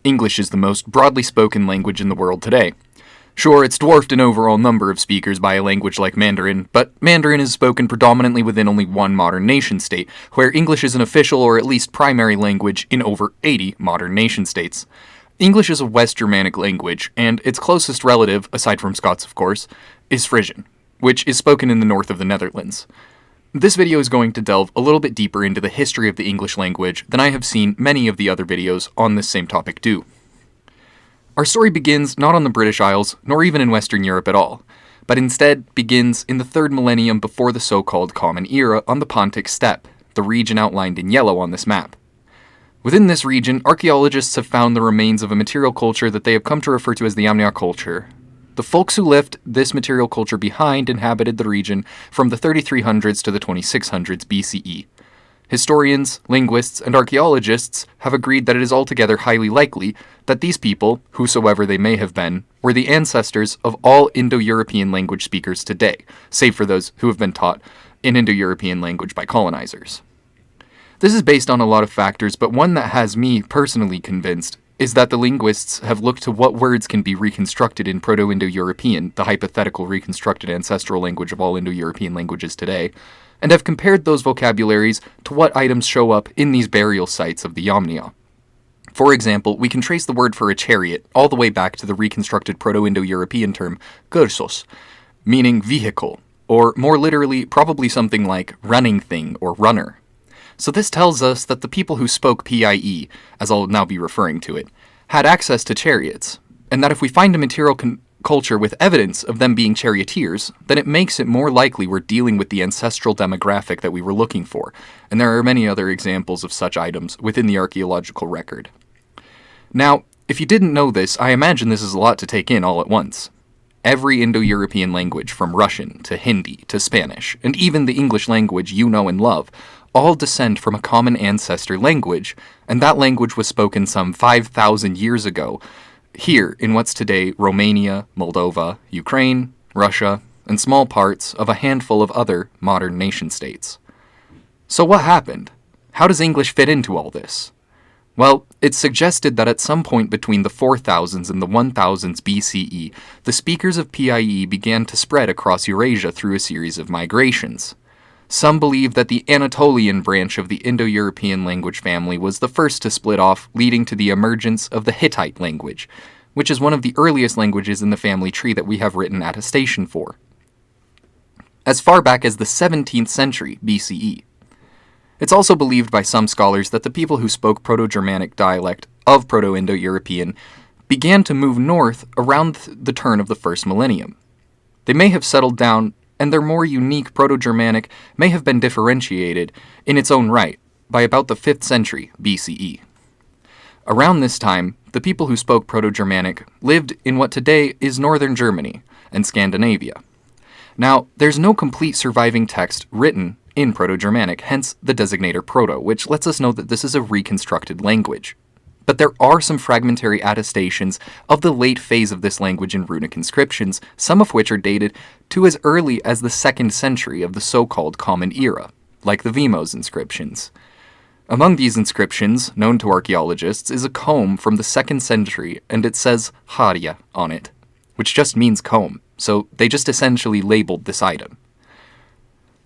English is the most broadly spoken language in the world today. Sure, it's dwarfed in overall number of speakers by a language like Mandarin, but Mandarin is spoken predominantly within only one modern nation-state, where English is an official or at least primary language in over 80 modern nation-states. English is a West Germanic language, and its closest relative, aside from Scots of course, is Frisian, which is spoken in the north of the Netherlands. This video is going to delve a little bit deeper into the history of the English language than I have seen many of the other videos on this same topic do. Our story begins not on the British Isles, nor even in Western Europe at all, but instead begins in the 3rd millennium before the so-called Common Era on the Pontic Steppe, the region outlined in yellow on this map. Within this region, archaeologists have found the remains of a material culture that they have come to refer to as the Amnia culture. The folks who left this material culture behind inhabited the region from the 3300s to the 2600s BCE. Historians, linguists, and archaeologists have agreed that it is altogether highly likely that these people, whosoever they may have been, were the ancestors of all Indo European language speakers today, save for those who have been taught in Indo European language by colonizers. This is based on a lot of factors, but one that has me personally convinced is that the linguists have looked to what words can be reconstructed in Proto-Indo-European, the hypothetical reconstructed ancestral language of all Indo-European languages today, and have compared those vocabularies to what items show up in these burial sites of the Yamnia. For example, we can trace the word for a chariot all the way back to the reconstructed Proto-Indo-European term kursos, meaning vehicle, or more literally, probably something like running thing or runner. So this tells us that the people who spoke PIE, as I'll now be referring to it, had access to chariots, and that if we find a material culture with evidence of them being charioteers, then it makes it more likely we're dealing with the ancestral demographic that we were looking for, and there are many other examples of such items within the archaeological record. Now, if you didn't know this, I imagine this is a lot to take in all at once. Every Indo-European language, from Russian to Hindi to Spanish, and even the English language you know and love, all descend from a common ancestor language, and that language was spoken some 5,000 years ago, here in what's today Romania, Moldova, Ukraine, Russia, and small parts of a handful of other modern nation-states. So what happened? How does English fit into all this? Well, it's suggested that at some point between the 4000s and the 1000s BCE, the speakers of PIE began to spread across Eurasia through a series of migrations. Some believe that the Anatolian branch of the Indo-European language family was the first to split off, leading to the emergence of the Hittite language, which is one of the earliest languages in the family tree that we have written attestation for, as far back as the 17th century BCE. It's also believed by some scholars that the people who spoke Proto-Germanic dialect of Proto-Indo-European began to move north around the turn of the 1st millennium. They may have settled down, and their more unique Proto-Germanic may have been differentiated in its own right by about the 5th century BCE. Around this time, the people who spoke Proto-Germanic lived in what today is northern Germany and Scandinavia. Now, there's no complete surviving text written in Proto-Germanic, hence the designator Proto, which lets us know that this is a reconstructed language. But there are some fragmentary attestations of the late phase of this language in runic inscriptions, some of which are dated to as early as the 2nd century of the so-called Common Era, like the Vimos inscriptions. Among these inscriptions, known to archaeologists, is a comb from the 2nd century, and it says Haria on it, which just means comb, so they just essentially labeled this item.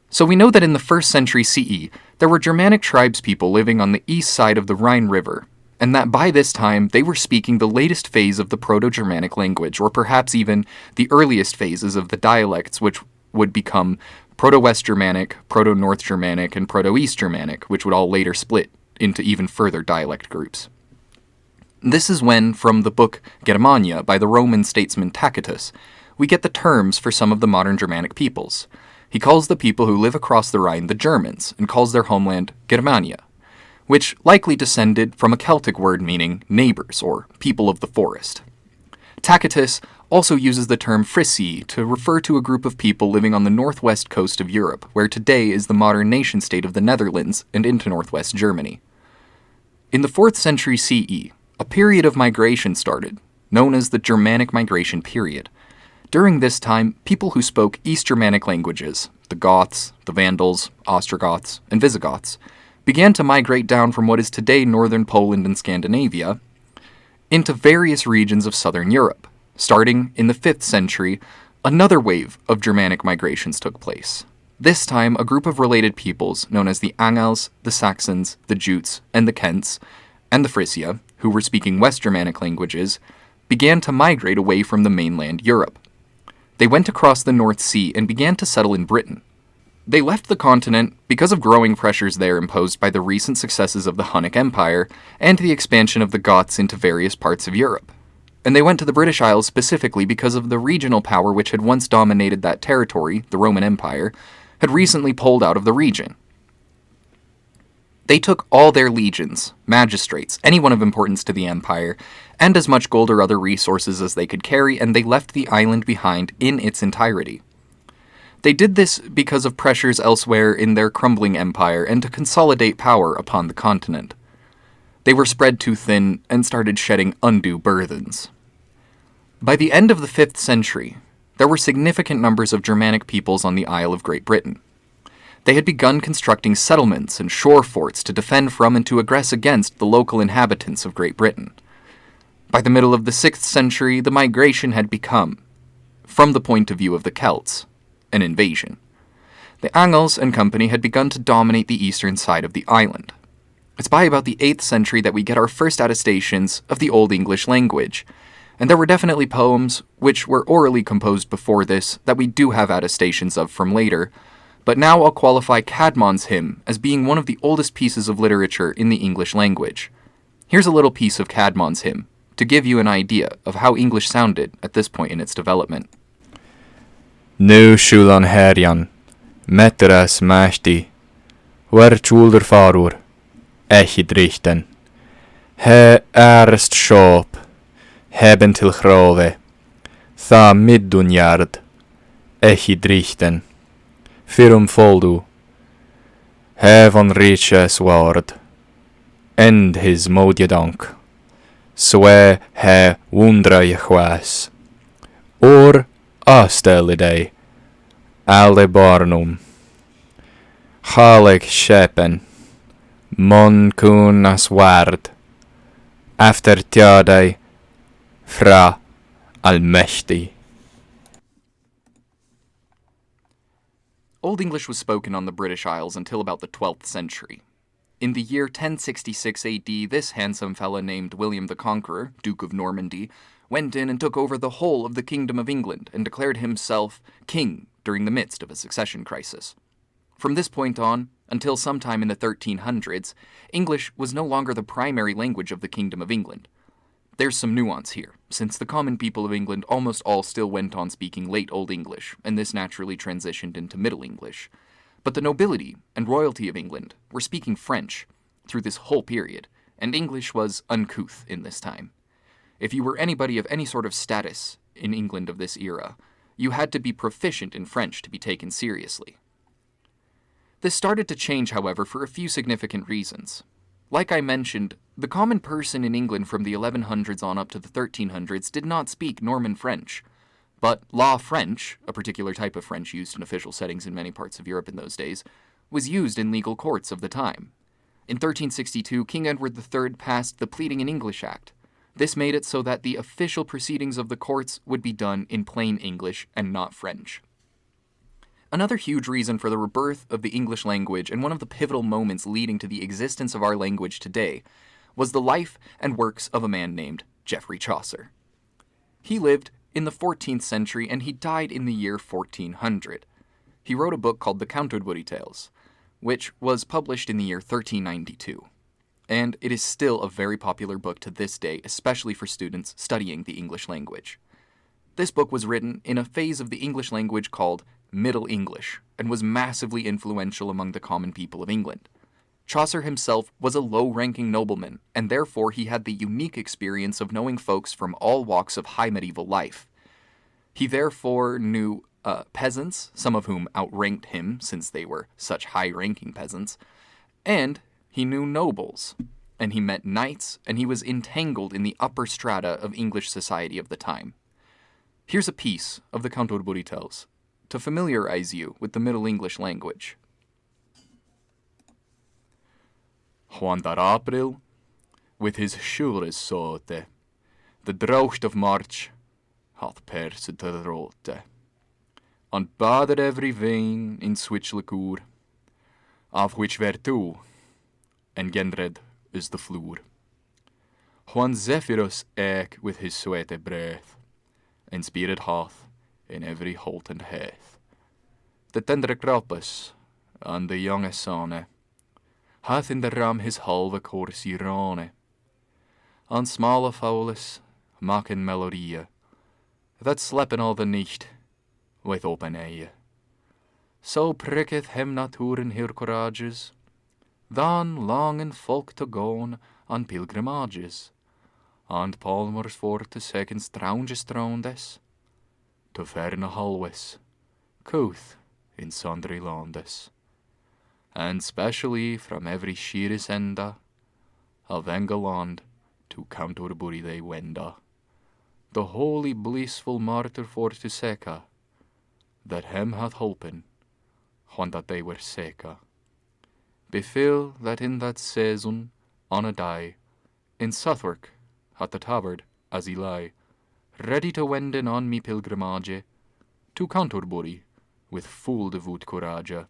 So we know that in the 1st century CE, there were Germanic tribespeople living on the east side of the Rhine River, and that by this time they were speaking the latest phase of the Proto-Germanic language, or perhaps even the earliest phases of the dialects which would become Proto-West Germanic, Proto-North Germanic, and Proto-East Germanic, which would all later split into even further dialect groups. This is when, from the book Germania by the Roman statesman Tacitus, we get the terms for some of the modern Germanic peoples. He calls the people who live across the Rhine the Germans, and calls their homeland Germania, which likely descended from a Celtic word meaning neighbors, or people of the forest. Tacitus also uses the term Frisi to refer to a group of people living on the northwest coast of Europe, where today is the modern nation-state of the Netherlands and into northwest Germany. In the 4th century CE, a period of migration started, known as the Germanic Migration Period. During this time, people who spoke East Germanic languages, the Goths, the Vandals, Ostrogoths, and Visigoths, began to migrate down from what is today northern Poland and Scandinavia into various regions of southern Europe. Starting in the 5th century, another wave of Germanic migrations took place. This time, a group of related peoples known as the Angles, the Saxons, the Jutes, and the Kents, and the Frisia, who were speaking West Germanic languages, began to migrate away from the mainland Europe. They went across the North Sea and began to settle in Britain. They left the continent because of growing pressures there imposed by the recent successes of the Hunnic Empire and the expansion of the Goths into various parts of Europe. And they went to the British Isles specifically because of the regional power which had once dominated that territory, the Roman Empire, had recently pulled out of the region. They took all their legions, magistrates, anyone of importance to the empire, and as much gold or other resources as they could carry, and they left the island behind in its entirety. They did this because of pressures elsewhere in their crumbling empire and to consolidate power upon the continent. They were spread too thin and started shedding undue burthens. By the end of the 5th century, there were significant numbers of Germanic peoples on the Isle of Great Britain. They had begun constructing settlements and shore forts to defend from and to aggress against the local inhabitants of Great Britain. By the middle of the 6th century, the migration had become, from the point of view of the Celts, an invasion. The Angles and company had begun to dominate the eastern side of the island. It's by about the 8th century that we get our first attestations of the Old English language, and there were definitely poems which were orally composed before this that we do have attestations of from later, but now I'll qualify Caedmon's hymn as being one of the oldest pieces of literature in the English language. Here's a little piece of Caedmon's hymn, to give you an idea of how English sounded at this point in its development. Nu schulan herjan, metteras mästi, var tjulder farur, echid richten. He ärst shop, hebben til grove, tha middunjard, echid richten. Firum foldu, he van riches ward, end his modjedank, swe he wundra je chwas, or astelidei, alle barnum, chaleg schepen, mon kun as ward, after tiadei, fra almächtig. Old English was spoken on the British Isles until about the 12th century. In the year 1066 AD, this handsome fella named William the Conqueror, Duke of Normandy, went in and took over the whole of the Kingdom of England and declared himself king during the midst of a succession crisis. From this point on, until sometime in the 1300s, English was no longer the primary language of the Kingdom of England. There's some nuance here, since the common people of England almost all still went on speaking Late Old English, and this naturally transitioned into Middle English. But the nobility and royalty of England were speaking French through this whole period, and English was uncouth in this time. If you were anybody of any sort of status in England of this era, you had to be proficient in French to be taken seriously. This started to change, however, for a few significant reasons. Like I mentioned, the common person in England from the 1100s on up to the 1300s did not speak Norman French, but law French, a particular type of French used in official settings in many parts of Europe in those days, was used in legal courts of the time. In 1362, King Edward III passed the Pleading in English Act. This made it so that the official proceedings of the courts would be done in plain English and not French. Another huge reason for the rebirth of the English language, and one of the pivotal moments leading to the existence of our language today, was the life and works of a man named Geoffrey Chaucer. He lived in the 14th century, and he died in the year 1400. He wrote a book called the Canterbury Tales, which was published in the year 1392. And it is still a very popular book to this day, especially for students studying the English language. This book was written in a phase of the English language called Middle English, and was massively influential among the common people of England. Chaucer himself was a low-ranking nobleman, and therefore he had the unique experience of knowing folks from all walks of high medieval life. He therefore knew peasants, some of whom outranked him since they were such high-ranking peasants, and he knew nobles, and he met knights, and he was entangled in the upper strata of English society of the time. Here's a piece of the Canterbury Tales to familiarize you with the Middle English language. Juan dar April, with his shures sorte, The draught of March hath perced the rote, and bathed every vein in switch liqueur, of which vertu engendred is the floor. When Zephyrus eke with his sweaty breath, inspired hath in every holt and heath. The tender Graupus and the young Sane hath in the ram his halve course rane, and smalle fowles maken melodie, that slepen all the nicht with open eye. So pricketh him naturen her courages, dan longen folk to goon on pilgrimages, and palmers for to second straunges straundes, to ferne halwes, couth in sundry landes, and specially from every shires enda of Engeland to Canterbury they wenda, the holy blissful martyr for to seca, that hem hath holpen, when that they were seca. Befil that in that season, on a day, in Southwark had the tabard, as he lay, ready to wenden on me pilgrimage, to Canterbury, with full devout courage.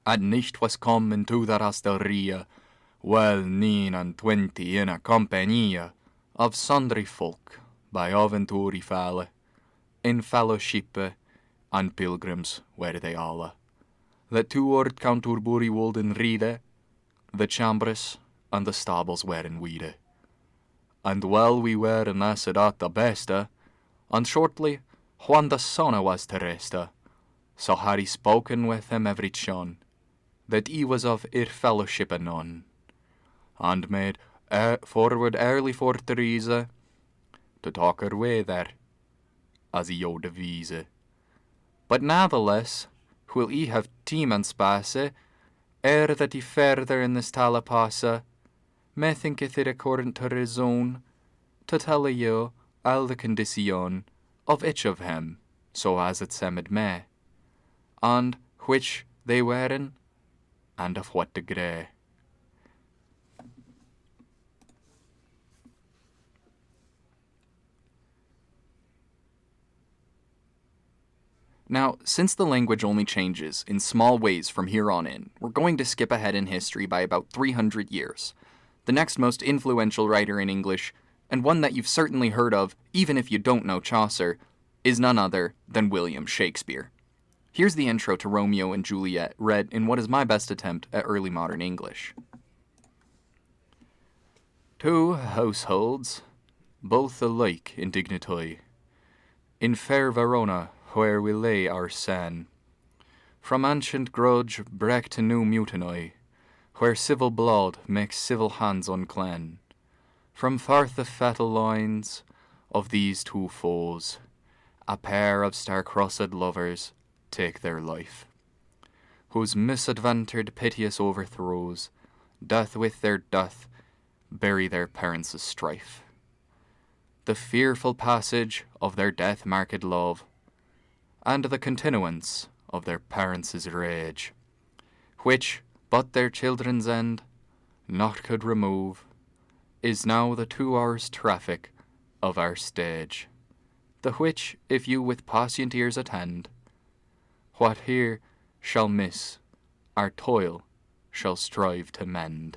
And nicht was come into that hostelria, well 29 in a compagnia of sundry folk, by aventuri fale, in fellowship and pilgrims were they alle, that toward Canterbury wolden ride, the chambres and the stables were in weede. And well we were nasced at the beste, and shortly, when the sun was to rest, so had he spoken with him every chon, that he was of ir fellowship anon, and made forward early for Theresa, to talk her way there, as he owed a vise. But natheless, will he have team and space, ere that he further in this tale passe, methinketh it accordant to reason, to tell you all the condition of each of him, so as it seemed me, and which they weren, and of what degree. Now, since the language only changes in small ways from here on in, we're going to skip ahead in history by about 300 years. The next most influential writer in English, and one that you've certainly heard of, even if you don't know Chaucer, is none other than William Shakespeare. Here's the intro to Romeo and Juliet, read in what is my best attempt at early modern English. Two households, both alike in dignity, in fair Verona, where we lay our san, from ancient grudge break to new mutiny, where civil blood makes civil hands unclean, from forth the fatal lines of these two foes, a pair of star-crossed lovers take their life, whose misadventured piteous overthrows doth with their death bury their parents' strife. The fearful passage of their death-marked love, and the continuance of their parents' rage, which but their children's end naught could remove, is now the 2 hours' traffic of our stage, the which if you with patient ears attend, what here shall miss, our toil shall strive to mend.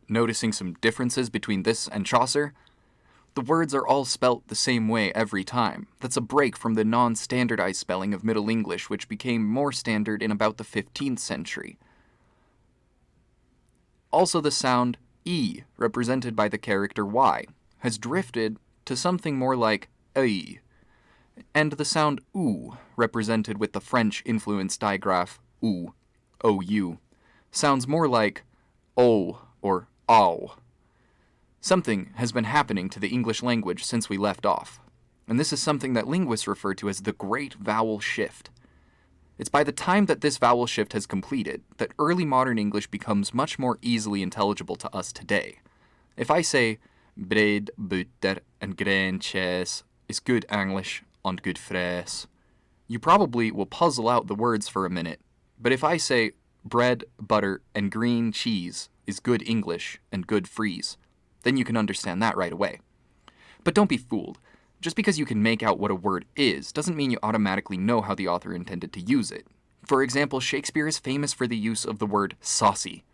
Noticing some differences between this and Chaucer? The words are all spelt the same way every time. That's a break from the non-standardized spelling of Middle English, which became more standard in about the 15th century. Also, the sound E, represented by the character Y, has drifted to something more like I, and the sound OO, represented with the French-influenced digraph OU, OU, sounds more like O or OW. Something has been happening to the English language since we left off, and this is something that linguists refer to as the Great Vowel Shift. It's by the time that this vowel shift has completed that early modern English becomes much more easily intelligible to us today. If I say bread, butter, and grain cheese is good English and good phrase, you probably will puzzle out the words for a minute, but if I say bread, butter, and green cheese is good English and good Fries, then you can understand that right away. But don't be fooled. Just because you can make out what a word is doesn't mean you automatically know how the author intended to use it. For example, Shakespeare is famous for the use of the word saucy.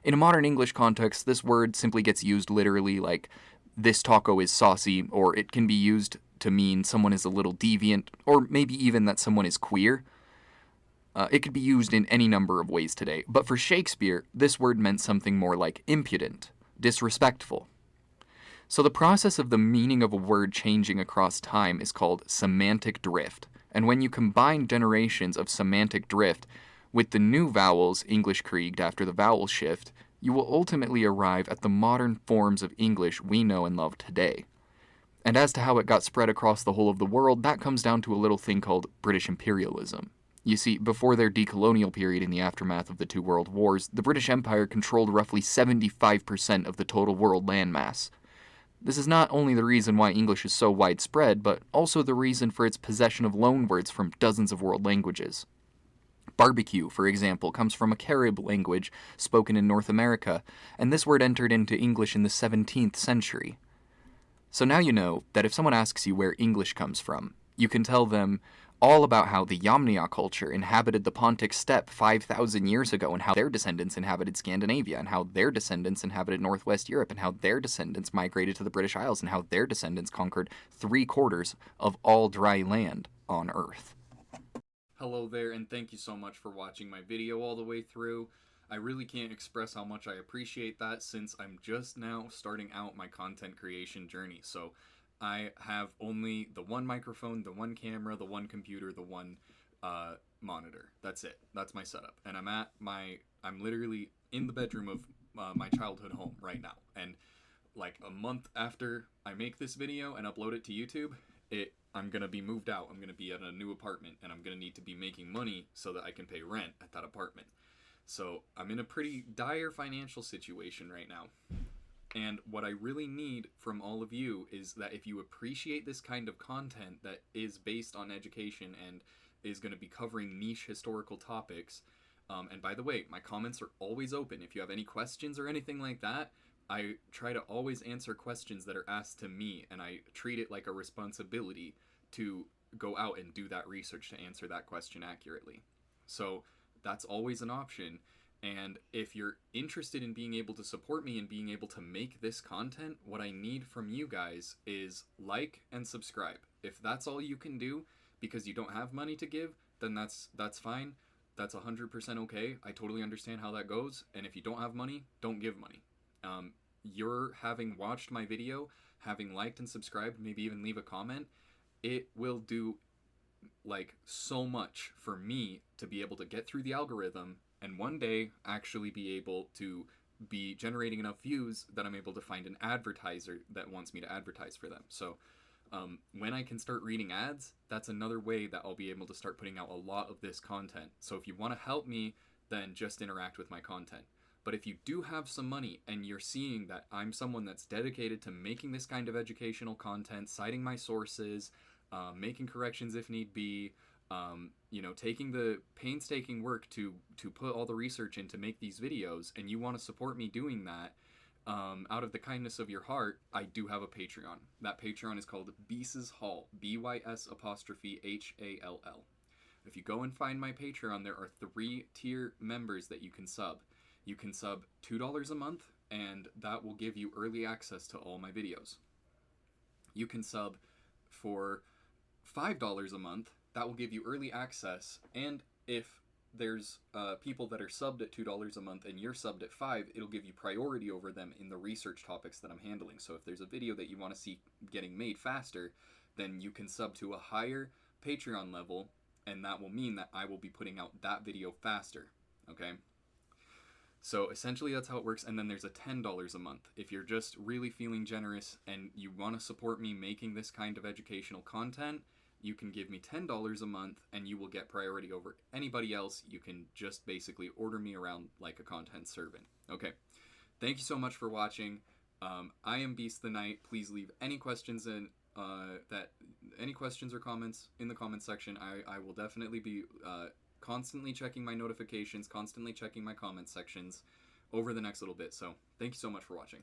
In a modern English context, this word simply gets used literally, like, this taco is saucy, or it can be used to mean someone is a little deviant, or maybe even that someone is queer. It could be used in any number of ways today, but for Shakespeare, this word meant something more like impudent, disrespectful. So the process of the meaning of a word changing across time is called semantic drift, and when you combine generations of semantic drift with the new vowels English created after the vowel shift, you will ultimately arrive at the modern forms of English we know and love today. And as to how it got spread across the whole of the world, that comes down to a little thing called British imperialism. You see, before their decolonial period in the aftermath of the two world wars, the British Empire controlled roughly 75% of the total world landmass. This is not only the reason why English is so widespread, but also the reason for its possession of loanwords from dozens of world languages. Barbecue, for example, comes from a Carib language spoken in North America, and this word entered into English in the 17th century. So now you know that if someone asks you where English comes from, you can tell them all about how the Yamnaya culture inhabited the Pontic Steppe 5,000 years ago, and how their descendants inhabited Scandinavia, and how their descendants inhabited Northwest Europe, and how their descendants migrated to the British Isles, and how their descendants conquered 3/4 of all dry land on Earth. Hello there, and thank you so much for watching my video all the way through. I really can't express how much I appreciate that, since I'm just now starting out my content creation journey. So I have only the one microphone, the one camera, the one computer, the one monitor. That's it. That's my setup. And I'm literally in the bedroom of my childhood home right now. And like a month after I make this video and upload it to YouTube, I'm going to be moved out. I'm going to be at a new apartment, and I'm going to need to be making money so that I can pay rent at that apartment. So I'm in a pretty dire financial situation right now. And what I really need from all of you is that if you appreciate this kind of content that is based on education and is going to be covering niche historical topics, and by the way, my comments are always open. If you have any questions or anything like that, I try to always answer questions that are asked to me, and I treat it like a responsibility to go out and do that research to answer that question accurately. So that's always an option. And if you're interested in being able to support me and being able to make this content, what I need from you guys is like and subscribe. If that's all you can do because you don't have money to give, then that's fine. That's 100% okay. I totally understand how that goes. And if you don't have money, don't give money. You're having watched my video, having liked and subscribed, maybe even leave a comment, it will do like so much for me to be able to get through the algorithm and one day actually be able to be generating enough views that I'm able to find an advertiser that wants me to advertise for them. So when I can start reading ads, that's another way that I'll be able to start putting out a lot of this content. So if you want to help me, then just interact with my content. But if you do have some money and you're seeing that I'm someone that's dedicated to making this kind of educational content, citing my sources, making corrections if need be, taking the painstaking work to put all the research in to make these videos, and you want to support me doing that out of the kindness of your heart, I do have a Patreon. That Patreon is called Bys's Hall, BYS'Hall. If you go and find my Patreon, there are 3-tier members that you can sub. You can sub $2 a month, and that will give you early access to all my videos. You can sub for $5 a month. That will give you early access, and if there's people that are subbed at $2 a month and you're subbed at $5, it'll give you priority over them in the research topics that I'm handling. So if there's a video that you want to see getting made faster, then you can sub to a higher Patreon level, and that will mean that I will be putting out that video faster, okay? So essentially that's how it works. And then there's a $10 a month. If you're just really feeling generous and you want to support me making this kind of educational content, you can give me $10 a month and you will get priority over anybody else. You can just basically order me around like a content servant. Okay. Thank you so much for watching. I am Beast the Knight. Please leave any questions any questions or comments in the comment section. I will definitely be constantly checking my notifications, constantly checking my comment sections over the next little bit. So thank you so much for watching.